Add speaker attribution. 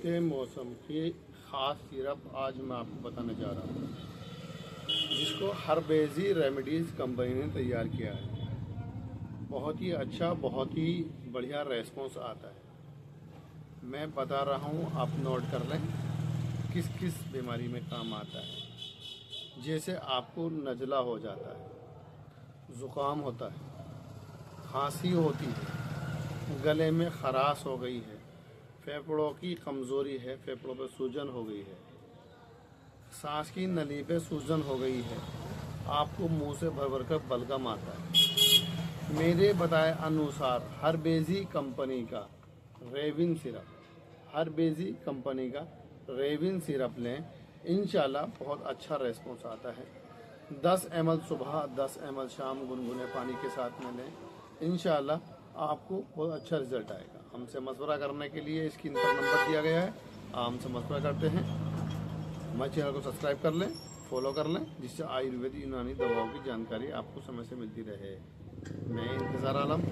Speaker 1: के मौसम की ख़ास सिरप आज मैं आपको बताने जा रहा हूँ, जिसको हर्बेजी रेमेडीज़ कंपनी ने तैयार किया है। बहुत ही अच्छा, बहुत ही बढ़िया रेस्पॉन्स आता है। मैं बता रहा हूँ, आप नोट कर लें किस किस बीमारी में काम आता है। जैसे आपको नज़ला हो जाता है, ज़ुकाम होता है, खांसी होती है, गले में खराश हो गई है, फेफड़ों की कमज़ोरी है, फेफड़ों पे सूजन हो गई है, सांस की नली पे सूजन हो गई है, आपको मुंह से भर भर कर बलगम आता है, मेरे बताए अनुसार हर्बेजी कंपनी का रेविन सिरप, हर्बेजी कंपनी का रेविन सिरप लें, इंशाल्लाह बहुत अच्छा रेस्पॉन्स आता है। 10 ml सुबह, 10 ml शाम गुनगुने पानी के साथ में लें, इंशाल्लाह आपको बहुत अच्छा रिजल्ट आएगा। हमसे मशवरा करने के लिए स्क्रीन पर नंबर दिया गया है, आप हमसे मशवरा करते हैं। हमारे चैनल को सब्सक्राइब कर लें, फॉलो कर लें, जिससे आयुर्वेद यूनानी दवाओं की जानकारी आपको समय से मिलती रहे। मैं इंतज़ार आलम।